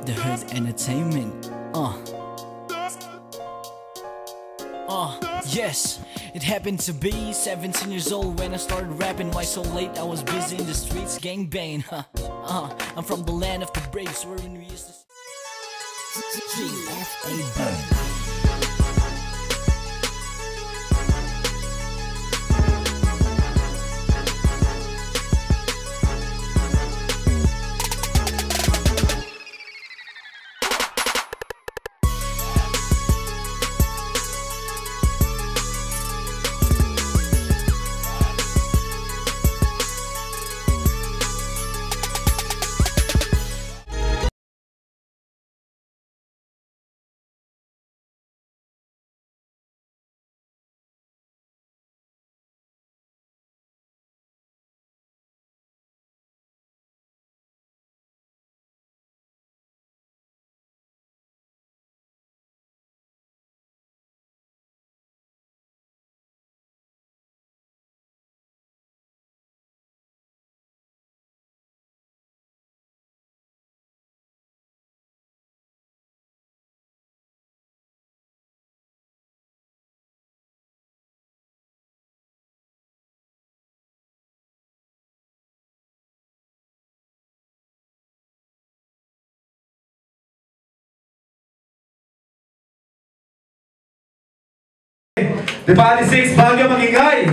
The Herd Entertainment. Yes, it happened to be 17 years old when I started rapping. Why so late? I was busy in the streets gangbang. I'm from the land of the brave, so when we used to GFA. The Body 6, Baguio Magingay!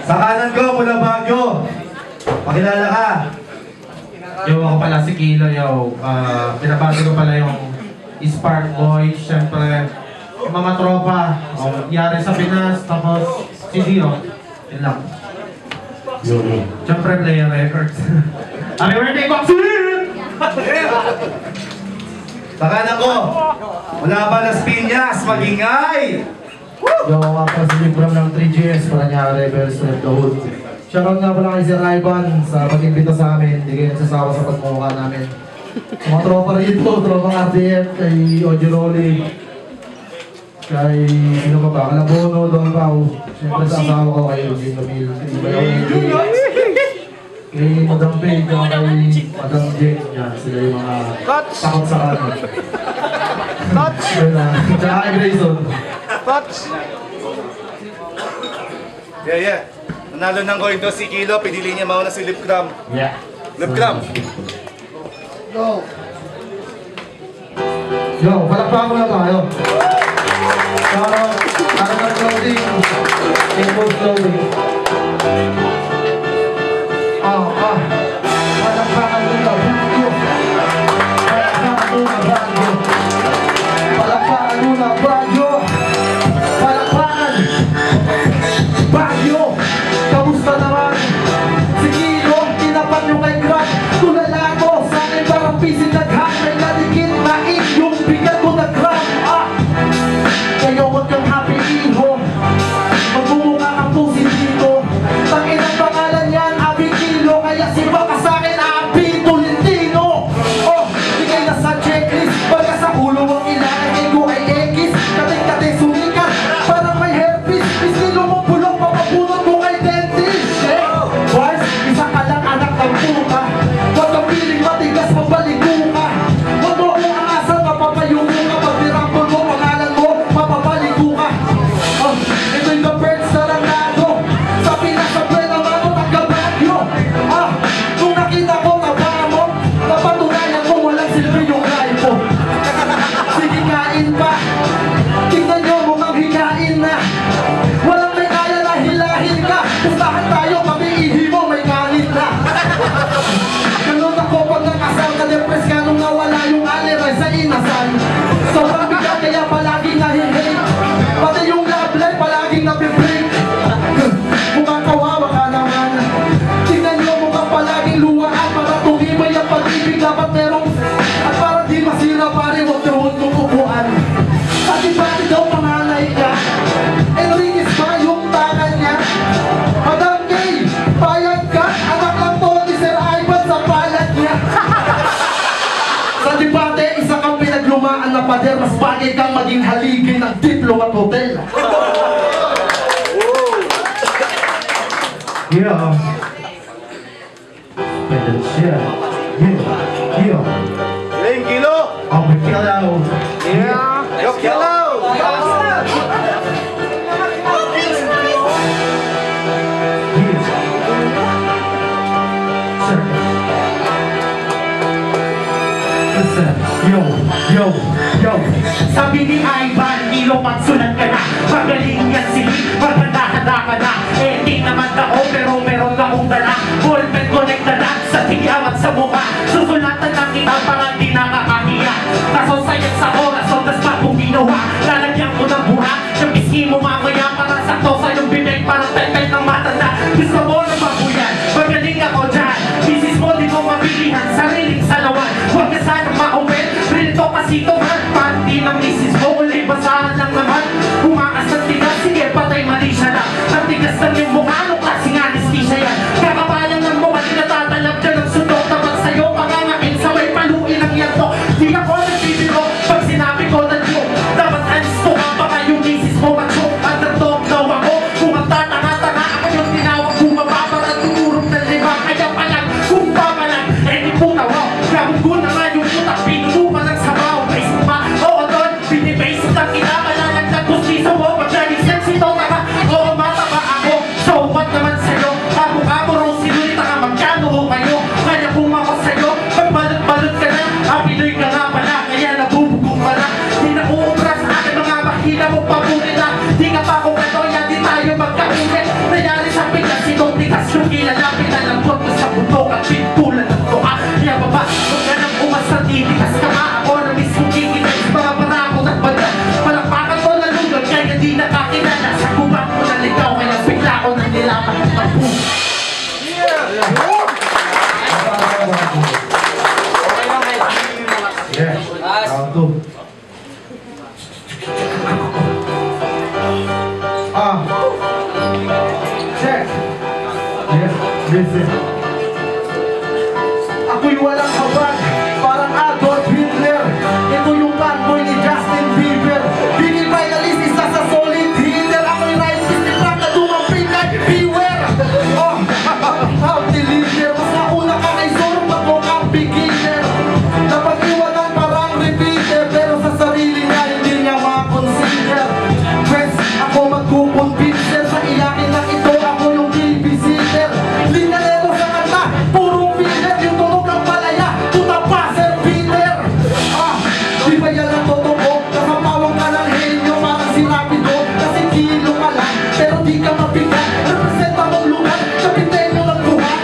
Sa kanan ko, mula Baguio. Pakilala ka. Yo, ako pala si Kilo, yo. Pinabati ko pala yung Spark Boy. Siyempre, yung mga tropa. Yari sa Pinas, tapos si Dio. Yun lang. Siyempre, Player Records. Happy birthday, Boxing! Sa kanan ko, mula pa Las Piñas, Magingay! Yo, nga pala si Libram ng 3GS, Paranaque Rebels of the Hood. Shoutout nga pala kay Sir Ivan sa pag-imbita sa amin, hindi kayo nagsasawa sa pagmumukha namin. Sa mga tropa rito, tropang RDF, kay Oji Rolly, kay sino pa ba, Calabono, Don Pao, siyempre sa asawa ko kay Eugene Camille, kay Madam Pei, kay Madam Jane, yan, sila yung mga takot sa kanan. Tsaka kay Grayson. Yeah. Nanalo ng coin to si Kilo, pinili niya mauna si Lipgram. Yeah. Lipgram. Go! Yo, palakpakan mo na tayo. Para ng clothing. Impulse clothing. Palakpakan mo na Baguio. Palakpakan mo na Baguio. Palakpakan mo na Baguio. Palakpakan! Baguio! Kamusta naman? Si Kilo, tinapat nyo kay Grant. Tulala ko sa akin parang pisin nag-hangay na dikit na yung bigat ko na Grant. Kaya huwag kang happy iho. Magbumukha kang pusin dito. Tangin ang pangalan yan, Abi Kilo. Kaya sipa ka sa akin, Abi Tolentino. Bigay na sa checklist. Baga sa ulo ang ilalagay ko ay X. Kating-kating sumikat, parang may herpes. Pisilo mo bulong, papabunot mo kay dentist. Boys, isa ka lang anak ng puta. Huwag kang piling matigas, mabaligo ka. Huwag mo akong angasal, mapapayungo ka. Pag nirampol mo, pangalan mo, mapapaligo ka. Ito yung the birds na ranado. Sa Pinas, sa Buena Mano, taga-Baguio. Nung nakita ko, taba mo, napatunayan ko, walang silbi yung ride mo. Sige, kain pa. Tingnan nyo, mukhang hikain na. Walang may kaya na hilahin ka. Pustahan tayo, pag-iihi mo, may kanin na. Ganun ako pag nakasal ka, depress ka nung nawala yung aliray sa inasal. Sobrang bigat kaya palaging nahihingi. Pati yung love life palaging napibreak. Mukhang kawawa ka naman. Tingnan nyo, mukhang palaging luwaan. Para tumibay ang pag-ibig, dapat merong. At para di masira pare, huwag tuhod mong upuan. Pati-pati daw panganay ka. Enriquez ba yung tangan niya? Madam Kay, payag ka. Anak lang to ni Sir Ivan sa palat niya. Sa debate, isa kang pinaglumaan na pader. Mas bagay kang maging haligi ng Diplomat Hotel. Yeah. Yeah. Galing, Kilo! Oh, we kill out. Yeah! Yo, Kilo! Listen, yo. Sabi ni Ivan, Kilo, magsulat ka na. Magaling yan si Lee, maganda-handa ka na. Eh, di naman ako, pero meron akong dala. Ballpen connected na sa tingyaw at sa mukha. Susulatan lang kita para di nakakahiya. Kaso sayang sa oras, o tas pa kung ginawa. Lalagyan ko ng buha, yung iski mo mamaya para sakto sa yung bibig, parang pepet ng matanda. Gusto mo na mabuyan, magaling ako dyan. Bisis mo, di mo mabilihan, sariling salawan. Huwag ka sana mauwin, rilito pasito man. Panty ng misis mo, uli basahan lang naman. Bumakas ng tigas, sige patay mali siya lang. Ang tigas ng yung mukha, nung klaseng anesthesia yan. Kakapalan ng mukha, di natatalab dyan ang sundok. Dapat sa'yo, pangangakin sa may paluin ang yanto. Di ako nagbibiro, pag sinabi ko na joke. Dapat alisto ka, baka yung misis mo mag-joke. At nagtog daw ako, kung magtatanga-tanga ako yung tinawag bumaba para tumurong ng lima. Kaya palang, kung papalang, eh di puta wow. Gabog na nga yung putak, pinulupa ng sabaw. Basic pa, oo doon, binibasic lang kita. Malalagdag pustiso mo, pag nalisyan si Tota ka. Oo, mataba ako, so what naman sa'yo? Abo-abo, Rosie, Lulita ka, magkano ho kayo? Kaya pumako sa'yo, pagbalot-balot ka na. Pinoy ka nga pala, kaya nabubugong pala. Di na uubra sa akin mga makina mo pabulit na. Di ka pa kung ano, yan di tayo magkaulit. Nangyari sa pitas, itong tigas yung kilala. Pinalambot mo sa bundok at pintulan ng doa. Kaya baba, huwag ka nang umasa, titigas ka nga. Ako na mismo kikitais, mga para ako nagbanda. Palakpakan ko na lugod, kaya di nakakilala. Sa kubang ko na ligaw, kaya bigla ko na nilaman ng pagpun. Yeah, round 2. Check. Yes, listen. Ako'y walang habag, parang Adolf Hitler. Ito yung fanboy ni Justin Bieber. Bigil finalist, isa sa solid hitter. Ako'y right fist ni Frank na dumapin kay Beware. Oh, how deliver. Mas nauna ka kay Zorro, pag mukhang beginner. Napag-iwanan parang repeater, pero sa sarili niya hindi niya makonsider. Best ako magkukumpinser, sa iyakin na ito ako yung babysitter. Linalero sa kanta, purong filler. Yung tunog ng palaya, puta pa, Sir Peter. Di ba yan ang totoo? Nakapawang ka ng henyo, parang si Rapido. Kasi kilo ka lang, pero di ka mabigat. Representa mong lugar, kapitenyo ng buhat.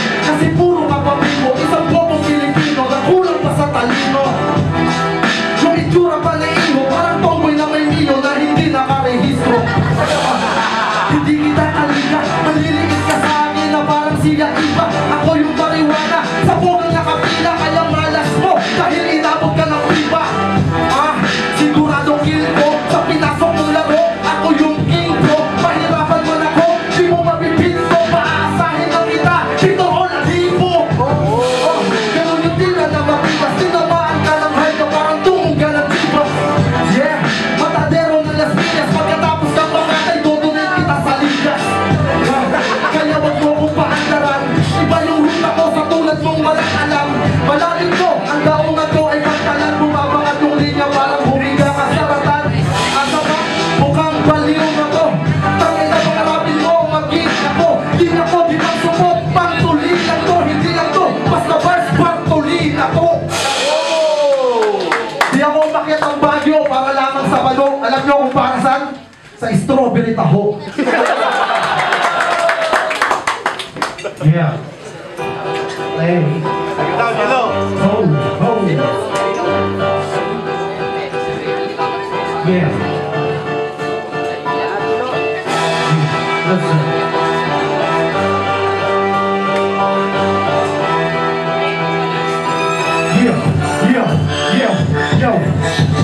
Kasi puro kapapimo, isang bobong Pilipino na kulang pa sa talino. Yung itsura pa na ino, parang tomboy na may niyo na hindi nakarehistro. Hindi kita kaliga, maliliit ka sa akin na parang siya iba. Ako yung pariwana, sa buong nakapila, kaya malas mo dahil inabot ka ng iba. Siguradong kill ko sa pinasok mong laro. Ako yung king bro, mahirapan mo na ko, di mo mapipinto, maaasahin na kita, dito o nalibo. Ganun yung tira na mapitas, tinamaan ka ng halyo, parang tumong ka ng tiba. Yeah, matadero ng Las Piñas, pagkatapos kang makatay, dodonin kita sa ligas. Kaya wag mo kong paandaran, iba yung ruta ko sa tulad mong walang alam. Malalim ko, ang daong na to ay pagtalan, bumabangat yung linya, parang humiga ka sa ratan. Asa ba, mukhang baliw na to, tangay na pangarapin mo, mag-hit ako. Di na ko, di magsupot, pantulin lang to, hindi lang to, basta bars, pantulin ako. Di ako umakyat ng Baguio para lamang sa balong. Alam nyo kung para saan? Sa strawberry taho. Yeah. Hey. Sige daw, Kilo! Yeah. Listen. Yo.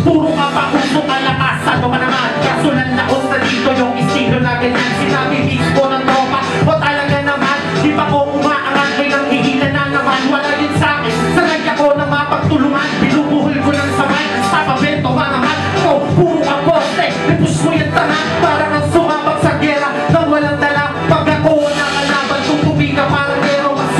Puro ka pa puso ka lakas, ano ka naman? Kaso nanlaos na dito yung estilo na ganyan. Sinabi mismo ng tropa, o talaga naman, di pa ko umaangat, may nanghihila na naman. Wala yun sa'kin, sanay ako na mapagtulungan. Binubuhol ko ng sabay, sa pabento ka naman. Ito, puro ka poste, ipush mo yung tanga. Parang ang sumabak sa gera, nang walang dala. Pag ako nakalaban, tutubi ka parang gero. Mas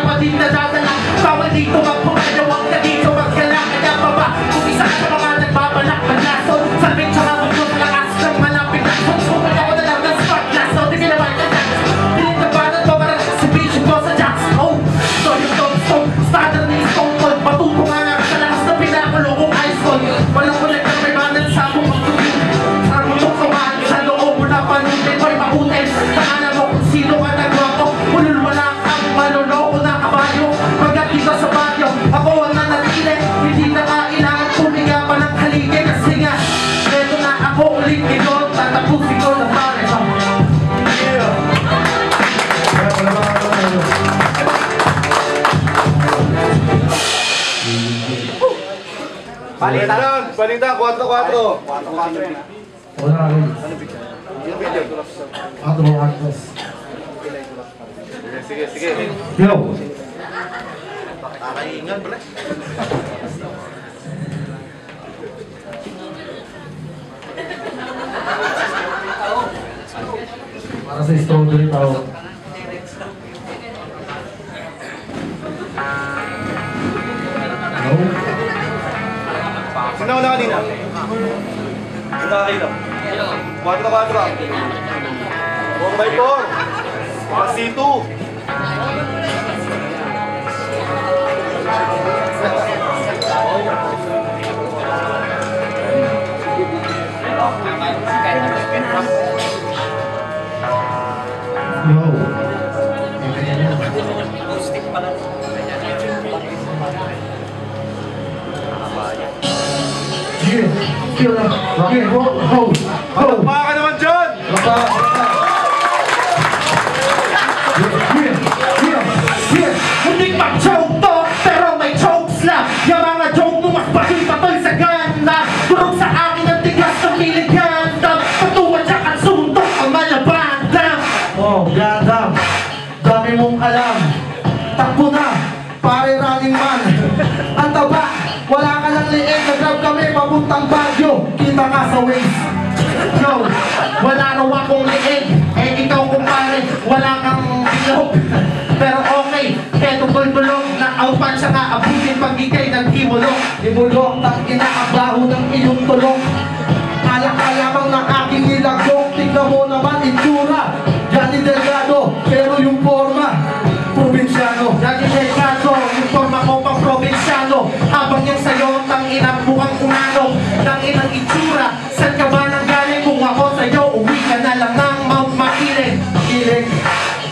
pa din nadadala. Bawal dito magpumalaw, huwag na dito magkala. Kaya baba, kung isa ka sa mga nagbabalak maglason. Salvin siya nga mundo, malakas ng malapit na susuman ako na lang ng spotlight. So di ginawa ka na pilit na banat mo, parang exhibition ko sa Jackson. Oh, so yung tombstone, standard ni Stone Cold. Matuto nga nga sa lakas na pinakulo kong ice cold. Walang ulit na may banat sa mong magtubig. Sa mutok kumaan sa loob mo na panutin ko'y makutin. Tanganan mo kung sino ka nagwapo. Ulul wala kang maloloko na kabayo. Pagkat dito sa baryo, ako ang nanatili. Hindi na kailangan pumiga pa ng haligi. Kasi nga, eto na ako ulit ito. Tatapusin ko na pare. Balitan, 4-4. Wala rin. Atros. Sige. Yo! Kakaingan, pre. Para sa strawberry tao. Hello? Sino na kanina? Sino na kanina? 4-4. 4x4. C2. Yo! Hold! Baka ka naman dyan! Hindi mag-joke to, pero may jokes lang. Yung mga joke mo mas patoy sa ganda. Turog sa akin ang tigas ng piliganda. Patuwa siya at suntok ang malabanda. Oh, ganda! Dami mong alam. Takbo na, pare running man. Ang taba, wala ka lang liit. Nag-grab kami, papuntang Baguio. Kita ka sa Waze. Yo, wala raw akong liig. Eh ikaw kumpare, wala kang bilog. Pero okay, eto bulbulog na aupan siya nga abutin pag ikay naghimulog. Ibulok, tang inaabaho ng iyong tulong. Alak ka lamang ng aking nilagong. Tignan mo naman itsura. Johnny Delgado, pero yung forma probinsyano. Lagi Delgado, yung forma ko pang probinsyano. Habang yung sayo, tang inang bukang unano. Tang inang itsura, saan ka ba nang galing? Kung ako sa'yo, uwi ka na lang ng Mount Makiling. Kilig,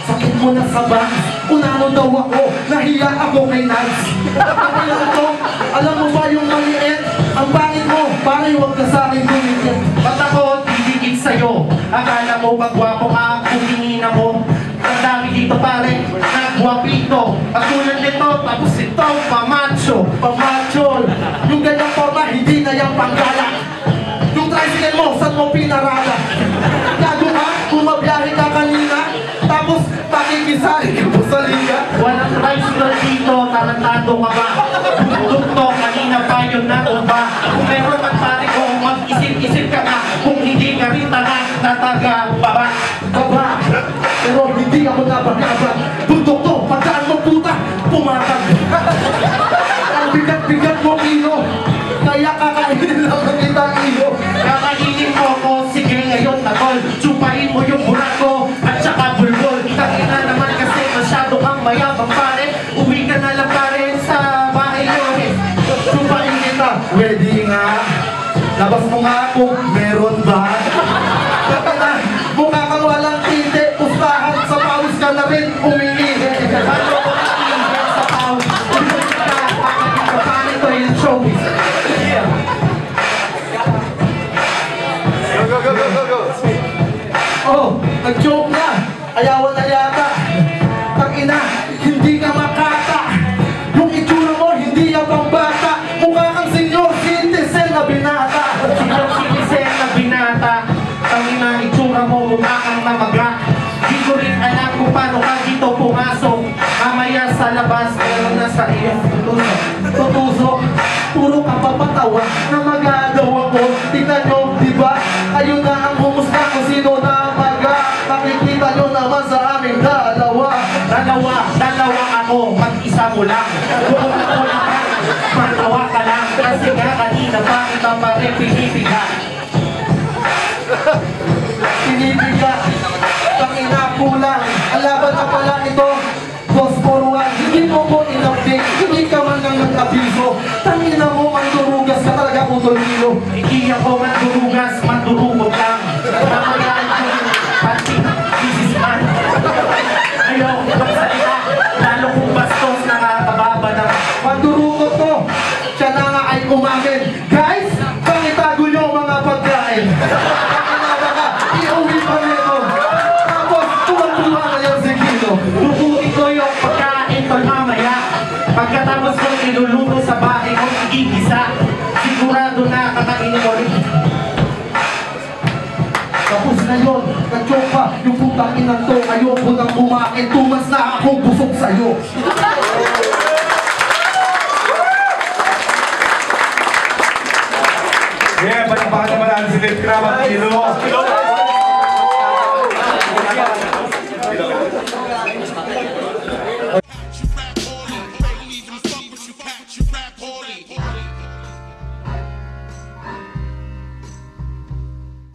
sakit mo na sa bangs. Unano daw ako, nahiya ako kay Nance. Ano to? Alam mo ba yung maliit? Ang pangit mo, pare huwag ka sa akin dumikit. Ba't ako didikit sa'yo? Akala mo bang gwapo ka kung hinina mo? Ang dami dito pare, nagwapito. At tulad nito, tapos ito, pamacho. Pamachol, yung ganyang forma, hindi na yung panggala. Yung tricycle mo, saan mo pinarada? Gago ka, bumabiyahe ka kanina, tapos pakikisari ka po sa liga. Walang tricycle dito, tarantado ka ba? Bundok to, kanina pa yun na ba? Kung meron man pare ko, mag-isip-isip ka na. Kung hindi ka rin tanga, nataga baba. Baba, pero hindi ako nabagabag. Bundok to, pagkaan mo puta, pumatag. Ang bigat-bigat mo, Pino, kaya kakainin lang ng kitang iyo. Kakainin mo ko, sige ngayon tagol. Chupain mo yung burak ko, at saka bulbol. Tangina naman kasi masyado kang mayabang pare. Uwi ka na lang pare sa bahay nyo. Chupain kita, pwede nga. Labas mo nga kung meron ba? Kaya mukha kang walang tinte, pustahan sa pawis ka na rin umiihi. Ano ko nakikinig sa tao? Uwi ka, kakainin ka pare to yung showbiz. Go. Oh, nag-joke na. Ayawan na yata. Tangina, hindi ka makata. Yung itsura mo, hindi yung pambata. Mukha kang senior citizen na binata. Sinong sinisend na binata? Tangina, itsura mo, mukha kang namaga. Di ko rin alam kung paano ka dito pumasok. Mamaya sa labas, meron na sa iyong Tutusok, puro ka papatawa na magagaw ako. Tingnan nyo, di ba? Kayo na ang humusga kung sino na maga. Makikita nyo naman sa aming dalawa. Dalawa ako. mag-isa mo lang. Kung ako naman, matawa ka lang. Kasi nga kanina pa kita pa rin pinipiga. Pinipiga, tangina kulang. Ang laban na pala ito, boss for one. Hindi mo po in-update, hindi ka man lang nag-abiso. Tangina mo, mandurugas ka talaga utol kilo. Hindi ako mandurugas, mandurukot lang. Namayaan yung panty, businessman. Ayaw, magsalita, lalo kung bastos nakakababa ng Mandurukot to, siya na nga ay umamin. Guys, pangitago nyo mga pagkain. Tangina baka, iuwi pa nito. Tapos, tuwang-tuwa na yung si Kilo. lutuin ko yung pagkain ko mamaya. Pagkatapos ko niluluto sa bahay ko, igigisa. Sigurado na kakainin mo rin. Tapos na yun, nag-joke pa, yung putang inang to, ayoko nang bumakin, 2 months na akong busog sa'yo. Yeah, palakpakan naman natin si Lip Crab at Kilo.